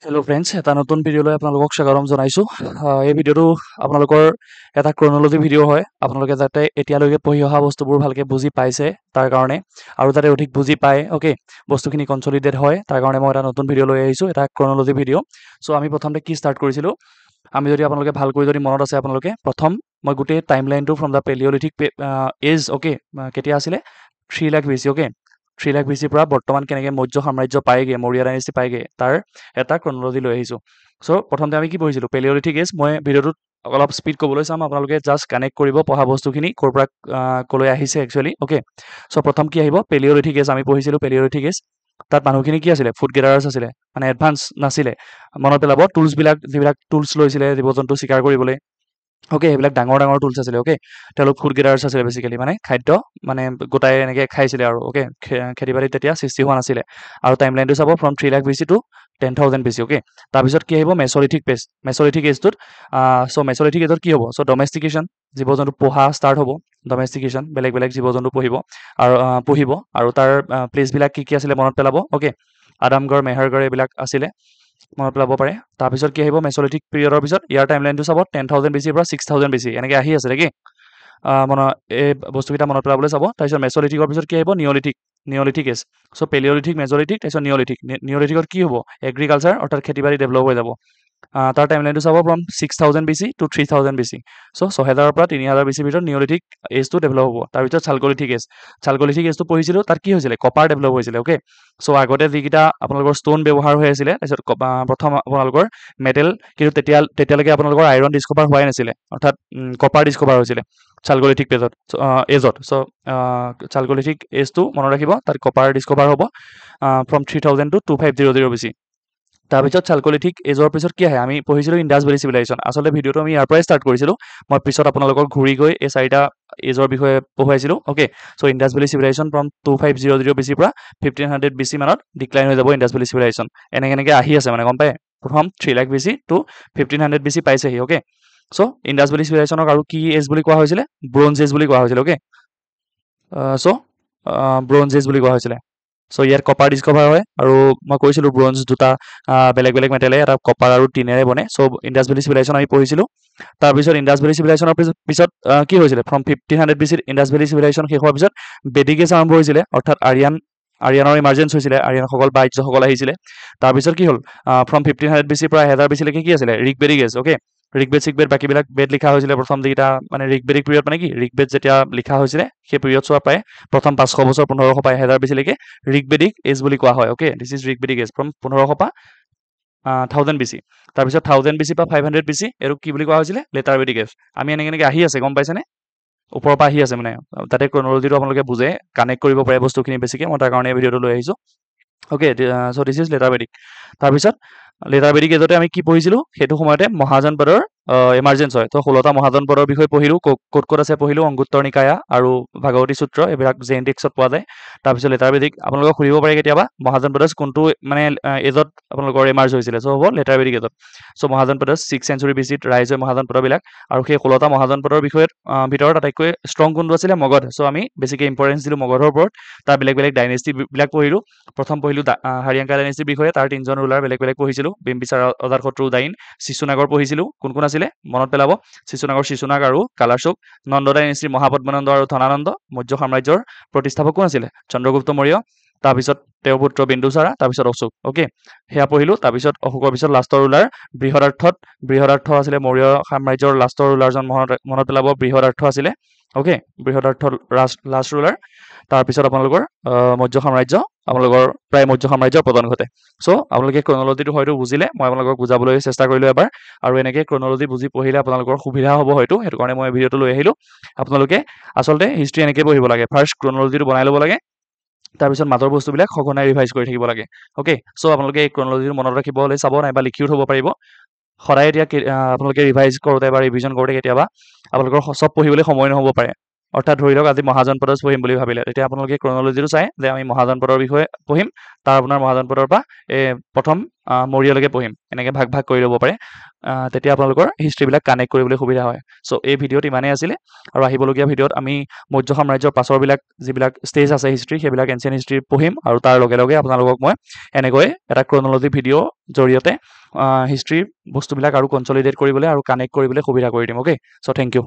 Hello' friends, এটা নতুন ভিডিঅ'লৈ আপোনালোকক স্বাগতম জনাইছোঁ। এই ভিডিঅ'টো আপোনালোকৰ এটা ক্ৰন'লজি ভিডিঅ' হয়। আপোনালোকে যাতে এতিয়ালৈকে পঢ়ি অহা বস্তুবোৰ ভালকৈ বুজি পাইছে তাৰ কাৰণে, আৰু যাতে অধিক বুজি পায়, অ'কে, বস্তুখিনি কনচলিডেট হয় তাৰ কাৰণে মই এটা নতুন ভিডিঅ' লৈ আহিছোঁ, এটা ক্ৰন'লজি ভিডিঅ'। চ' আমি প্ৰথমতে কি ষ্টাৰ্ট কৰিছিলোঁ, আমি যদি আপোনালোকে ভালকৈ যদি মনত আছে আপোনালোকে, প্ৰথম মই গোটেই টাইম লাইনটো from the Paleolithic age, okay, কেতিয়া আছিলে 3 lakh BC, okay, 3 lakh BC পৰা বৰ্তমান কেনেকৈ মৌৰ্য সাম্ৰাজ্য পায়গৈ, মৌৰ্য ডাইনেষ্টি পায়গৈ, তাৰ এটা ক্ৰনলজি লৈ আহিছোঁ। চ' প্ৰথমতে আমি কি পঢ়িছিলোঁ, পেলিঅলিথিক এজ। মই ভিডিঅ'টোত অলপ স্পীড ক'বলৈ চাম, আপোনালোকে জাষ্ট কানেক্ট কৰিব পঢ়া বস্তুখিনি ক'ৰ পৰা ক'লৈ আহিছে একচুৱেলি, অ'কে। চ' প্ৰথম কি আহিব, পেলিঅলিথিক এজ আমি পঢ়িছিলোঁ। পেলিঅলিথিক এজ, তাত মানুহখিনি কি আছিলে, ফুড গেডাৰাৰ্ছ আছিলে, মানে এডভান্স নাছিলে। মনত পেলাব, টুলছবিলাক যিবিলাক টুলছ লৈছিলে জীৱ জন্তু চিকাৰ কৰিবলৈ, অ'কে, সেইবিলাক ডাঙৰ ডাঙৰ টুলছ আছিলে, অ'কে। তেওঁলোক ফুড গেডাৰ্ছ আছিলে বেছিকেলি, মানে খাদ্য মানে গোটাই এনেকৈ খাইছিলে আৰু, অ'কে। খেতি বাতিত তেতিয়া সৃষ্টি হোৱা নাছিলে। আৰু টাইম লাইনটো চাব, from 3 lakh BC to 10,000 BC, okay. তাৰপিছত কি আহিব, মেছ'লিথিক পেজ, মেছ'লিথিক এজটোত। চ' মেছ'লিথিক এজত কি হ'ব, চ' ডমেষ্টিকেশ্যন, জীৱ জন্তু পোহা ষ্টাৰ্ট হ'ব। ডমেষ্টিকেশ্যন, বেলেগ বেলেগ জীৱ জন্তু পুহিব আৰু পুহিব, আৰু তাৰ প্লেচবিলাক কি কি আছিলে মনত পেলাব, অ'কে। আদামগড়, মেহেৰগড় এইবিলাক আছিলে, মনত পেলাব পাৰে। তাৰপিছত কি আহিব, মেছ'লিথিক পিৰিয়ডৰ পিছত ইয়াৰ টাইম লাইনটো চাব, 10,000 BC পৰা 6,000 BC এনেকৈ আহি আছে নেকি। এই বস্তুকেইটা মনত পেলাবলৈ চাব। তাৰপিছত মেছ'লিথিকৰ পিছত কি আহিব, নিঅলিথিক, নিঅলিথিক এজ। চ' পেলিঅলিথিক, মেছ'লিথিক, তাৰপিছত নিঅলিথিক। নিঅলিথিকত কি হ'ব, এগ্ৰিকালচাৰ অৰ্থাৎ খেতি বাতি ডেভেলপ হৈ যাব। তাৰ টাইম লাইনটো চাব, ফ্ৰম 6,000 BC টু 3,000 BC। চ' 6,000 পৰা 3,000 BC ভিতৰত নিঅলিথিক এজটো ডেভেলপ হ'ব। তাৰপিছত চালকলিথিক এজ, চালকলিথিক এজটো পঢ়িছিলোঁ, তাত কি হৈছিলে, কপাৰ ডেভেলপ হৈছিলে, অ'কে। চ' আগতে যিকেইটা আপোনালোকৰ ষ্ট'ন ব্যৱহাৰ হৈ আছিলে, তাৰপিছত প্ৰথম আপোনালোকৰ মেটেল, কিন্তু তেতিয়ালৈকে আপোনালোকৰ আইৰণ ডিছকভাৰ হোৱাই নাছিলে, অৰ্থাৎ কপাৰ ডিছকভাৰ হৈছিলে চালকলিথিক পেজত, এজত। চ' চালকলিথিক এজটো মনত ৰাখিব, তাত কপাৰ ডিছকভাৰ হ'ব ফ্ৰম 3,000 টু 2,500 BC। তাৰপিছত চালকলিথিক এজৰ পিছত কি আহে, আমি পঢ়িছিলোঁ ইণ্ডাছ ভেলী চিভিলাইজেশ্যন। আচলতে ভিডিঅ'টো আমি ইয়াৰ পৰাই ষ্টাৰ্ট কৰিছিলোঁ, মই পিছত আপোনালোকক ঘূৰি গৈ এই 4টা এজৰ বিষয়ে পঢ়ুৱাইছিলোঁ, okay. So' Indus valley civilization from 2,500 BC পৰা 1,500 BC মানত ডিক্লাইন হৈ যাব ইণ্ডাছ ভেলী চিভিলাইজেশ্যন। এনেকৈ আহি আছে মানে, গম পায়, প্ৰথম 3 লাখ BC টু 1,500 BC পাইছেহি, অ'কে। চ' ইণ্ডাছ ভেলী চিভিলাইজেশ্যনক আৰু কি এজ বুলি কোৱা হৈছিলে, ব্ৰঞ্জ এজ বুলি কোৱা হৈছিলে, অ'কে। চ' ব্ৰঞ্জ এজ বুলি কোৱা হৈছিলে। চ' ইয়াত কপাৰ ডিছকভাৰ হয়, আৰু মই কৈছিলোঁ ব্ৰঞ্জ দুটা বেলেগ বেলেগ মেটেলে, এটা কপাৰ আৰু টিনেৰে বনে। চ' ইণ্ডাছ ভেলী চিভিলাইজেশ্যন আমি পঢ়িছিলোঁ। তাৰপিছত ইণ্ডাছ ভেলী চিভিলাইজেশ্যনৰ পিছত কি হৈছিলে, from 1,500 BC Indus valley civilisation শেষ হোৱাৰ পিছত বেদিক এজ আৰম্ভ হৈছিলে, অৰ্থাৎ আৰিয়ানৰ ইমাৰ্জেঞ্চ হৈছিলে, আৰিয়ানসকল বা আৰ্যসকল আহিছিলে। তাৰপিছত কি হ'ল, ফ্ৰম 1,500 BC পৰা 1000 BC লৈকে কি আছিলে, ঋগবেদিক এজ, অ'কে। ঋগবেদ চিগবেদ বাকীবিলাক বেদ লিখা হৈছিলে প্ৰথম যিকেইটা, মানে ঋগবেদিক পিৰিয়ড মানে কি, ঋগবেদ যেতিয়া লিখা হৈছিলে সেই পিৰিয়ড চোৱা প্ৰায় প্ৰথম 500 বছৰ, 1500 পৰা 1000 BC লৈকে ঋগবেদিক এজ বুলি কোৱা হয়, okay. This is Rigvedic age, from 1500 পৰা 1000 BC। তাৰপিছত 1000 BC পৰা 500 BC এইটো কি বুলি কোৱা হৈছিলে, লেটাৰ বেদিক এজ। আমি এনেকৈ আহি আছে, গম পাইছেনে, ওপৰৰ পৰা আহি আছে, মানে তাতে ক্ৰনলজিটো আপোনালোকে বুজে, কানেক্ট কৰিব পাৰে বস্তুখিনি বেছিকৈ, মই তাৰ কাৰণে এই ভিডিঅ'টো লৈ আহিছোঁ, okay. So' this is later Vedic. তাৰপিছত লেটাৰ বেদিক এজতে আমি কি পঢ়িছিলোঁ, সেইটো সময়তে মহাজনপদৰ ইমাৰ্জেঞ্চ হয়। তো 16টা মহাজনপদৰ বিষয়ে পঢ়িলোঁ, ক'ত ক'ত আছে পঢ়িলোঁ, অংগুত্তৰ নিকায়া আৰু ভাগৱতী সূত্ৰ, এইবিলাক জেইন টেক্সত পোৱা যায়। তাৰপিছত লেটাৰ বেদিক, আপোনালোকক সুধিব পাৰে কেতিয়াবা মহাজনপদ কোনটো মানে এজত আপোনালোকৰ ইমাৰ্জ হৈছিলে, চ' হ'ব লেটাৰ বেদিক এজত। চ' মহাজনপদ 6th century BC ত ৰাইজ হয় মহাজনপদবিলাক, আৰু সেই 16টা মহাজনপদৰ ভিতৰত আটাইতকৈ ষ্ট্ৰং কোনটো আছিলে, মগধ। চ' আমি বেছিকৈ ইম্পৰ্টেঞ্চ দিলোঁ মগধৰ ওপৰত। তাৰ বেলেগ বেলেগ ডাইনেষ্টিবিলাক পঢ়িলোঁ। প্ৰথম পঢ়িলোঁ হাৰিয়াংকা ডাইনেষ্টিৰ বিষয়ে, তাৰ 3জন ৰুলাৰ বেলেগ বেলেগ পঢ়িছিলোঁ, বিম্বিসাৰ, অজাতশত্ৰু, উদয়ন। শিশুনাগৰ পঢ়িছিলোঁ, কোন কোন আছিলে মনত পেলাব, শিশুনাগ আৰু কালাৰচুক। নন্দ ডাইনেষ্টিৰ মহাপদ্মনন্দ আৰু ধনানন্দ। মৌৰ্য সাম্ৰাজ্যৰ প্ৰতিষ্ঠাপক কোন আছিলে, চন্দ্ৰগুপ্ত মৌৰ্য। তাৰপিছত তেওঁৰ পুত্ৰ বিন্দুচাৰা, তাৰপিছত অশোক, অ'কে। সেয়া পঢ়িলোঁ। তাৰপিছত অশোকৰ পিছত লাষ্টৰ ৰুলাৰ বৃহদাৰ্থ আছিলে মৌৰ্য সাম্ৰাজ্যৰ লাষ্টৰ ৰুলাৰজন, মনত পেলাব, বৃহদাৰ্থ আছিলে, অ'কে। বৃহদাৰ্থ last ruler. তাৰপিছত আপোনালোকৰ মৌৰ্য সাম্ৰাজ্য, আপোনালোকৰ প্ৰায় মৌৰ্য সাম্ৰাজ্যৰ পতন ঘটে। চ' আপোনালোকে ক্ৰনলজিটো হয়তো বুজিলে, মই আপোনালোকক বুজাবলৈ চেষ্টা কৰিলোঁ এবাৰ, আৰু এনেকৈ ক্ৰনলজি বুজি পঢ়িলে আপোনালোকৰ সুবিধা হ'ব হয়তো, সেইটো কাৰণে মই ভিডিঅ'টো লৈ আহিলোঁ। আপোনালোকে আচলতে হিষ্ট্ৰী এনেকৈ পঢ়িব লাগে, ফাৰ্ষ্ট ক্ৰনলজিটো বনাই ল'ব লাগে, তাৰপিছত মাজৰ বস্তুবিলাক সঘনাই ৰিভাইজ কৰি থাকিব লাগে, অ'কে। চ' আপোনালোকে এই ক্ৰনলজিটো মনত ৰাখিবলৈ চাব, নাইবা লিখিও থ'ব পাৰিব। সদায় এতিয়া আপোনালোকে ৰিভাইজ কৰোঁতে বা ৰিভিজন কৰোঁতে কেতিয়াবা আপোনালোকৰ চব পঢ়িবলৈ সময় নহ'ব পাৰে, অৰ্থাৎ ধৰি লওক আজি মহাজনপদ পঢ়িম বুলি ভাবিলে তেতিয়া আপোনালোকে ক্ৰনলজিটো চাই যে আমি মহাজনপদৰ বিষয়ে পঢ়িম তাৰ আপোনাৰ মহাজনপদৰ পৰা প্ৰথম মৌৰ্যলৈকে পঢ়িম এনেকৈ ভাগ ভাগ কৰি ল'ব পাৰে তেতিয়া আপোনালোকৰ হিষ্ট্ৰীবিলাক কানেক্ট কৰিবলৈ সুবিধা হয় চ' এই ভিডিঅ'ত ইমানেই আছিলে আৰু আহিবলগীয়া ভিডিঅ'ত আমি মৌৰ্য সাম্ৰাজ্যৰ পাছৰবিলাক যিবিলাক ষ্টেজ আছে হিষ্ট্ৰী সেইবিলাক এনচিয়েণ্ট হিষ্ট্ৰী পঢ়িম আৰু তাৰ লগে লগে আপোনালোকক মই এনেকৈ এটা ক্ৰনলজি ভিডিঅ' জৰিয়তে হিষ্ট্ৰীৰ বস্তুবিলাক আৰু কনচলিডেট কৰিবলৈ আৰু কানেক্ট কৰিবলৈ সুবিধা কৰি দিম অ'কে চ' থেংক ইউ